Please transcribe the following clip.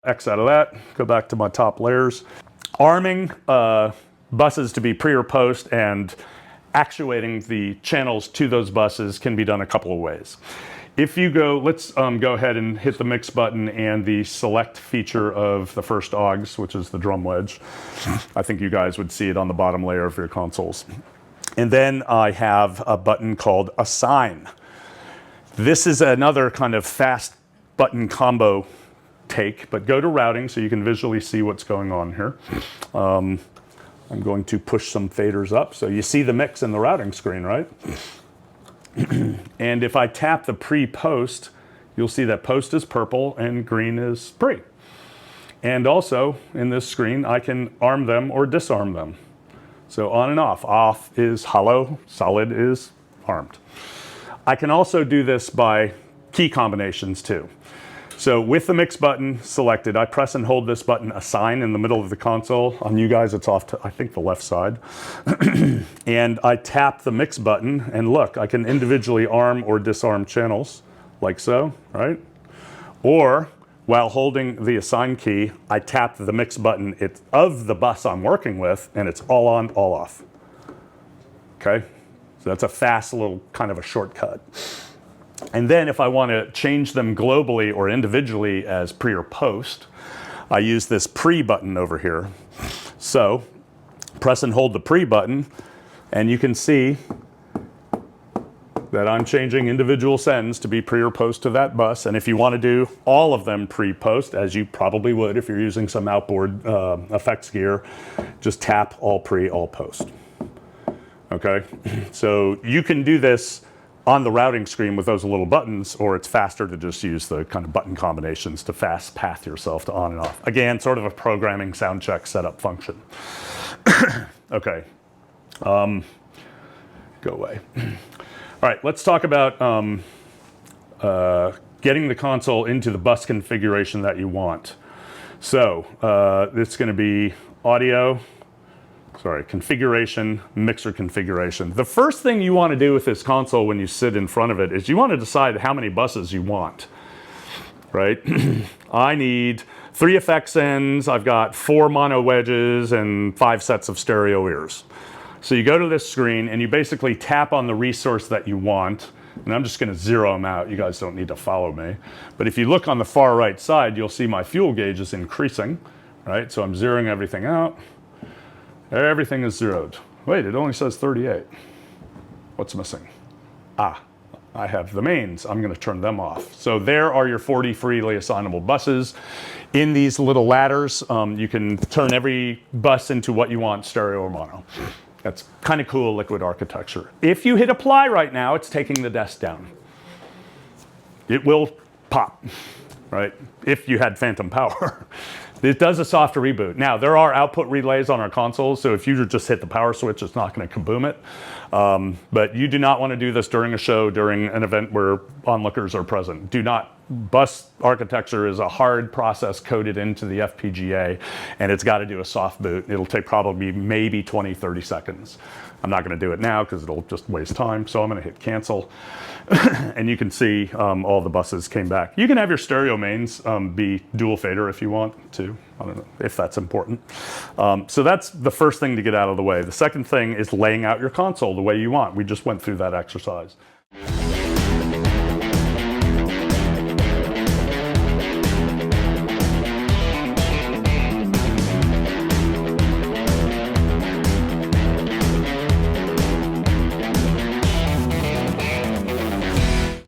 X out of that, go back to my top layers. Arming buses to be pre or post and actuating the channels to those buses can be done a couple of ways. If you go, let's go ahead and hit the mix button and the select feature of the first AUX, which is the drum wedge. I think you guys would see it on the bottom layer of your consoles. And then I have a button called assign. This is another kind of fast button combo take, but go to routing so you can visually see what's going on here. I'm going to push some faders up so you see the mix in the routing screen, right? And if I tap the pre-post, you'll see that post is purple and green is pre. And also in this screen, I can arm them or disarm them. So on and off. Off is hollow, solid is armed. I can also do this by key combinations too. So with the mix button selected, I press and hold this button assign in the middle of the console. On you guys, it's off to, I think, the left side. And I tap the mix button and look, I can individually arm or disarm channels like so, right? Or while holding the assign key, I tap the mix button of the bus I'm working with and it's all on, all off. Okay, so that's a fast little kind of a shortcut. And then if I want to change them globally or individually as pre or post, I use this pre button over here. So press and hold the pre button and you can see that I'm changing individual sends to be pre or post to that bus. And if you want to do all of them pre-post, as you probably would if you're using some outboard effects gear, just tap all pre, all post. Okay, so you can do this on the routing screen with those little buttons, or it's faster to just use the kind of button combinations to fast path yourself to on and off. Again, sort of a programming sound check setup function. Okay, go away. All right, let's talk about getting the console into the bus configuration that you want. So it's going to be audio, configuration, mixer configuration. The first thing you want to do with this console when you sit in front of it is you want to decide how many buses you want, right? I need 3 effects ends, I've got 4 mono wedges, and 5 sets of stereo ears. So you go to this screen and you basically tap on the resource that you want, and I'm just going to zero them out. You guys don't need to follow me. But if you look on the far right side, you'll see my fuel gauge is increasing, right? So I'm zeroing everything out. Everything is zeroed. Wait, it only says 38. What's missing? Ah, I have the mains. I'm going to turn them off. So there are your 40 freely assignable buses. In these little ladders, you can turn every bus into what you want, stereo or mono. That's kind of cool liquid architecture. If you hit apply right now, it's taking the desk down. It will pop, right? If you had phantom power. It does a soft reboot. Now, there are output relays on our consoles, so if you just hit the power switch, it's not going to kaboom it. But you do not want to do this during a show, during an event where onlookers are present. Do not. Bus architecture is a hard process coded into the FPGA, and it's got to do a soft boot. It'll take probably maybe 20, 30 seconds. I'm not going to do it now because it'll just waste time, so I'm going to hit cancel. And you can see all the buses came back. You can have your stereo mains be dual fader if you want to. I don't know if that's important. So that's the first thing to get out of the way. The second thing is laying out your console the way you want. We just went through that exercise.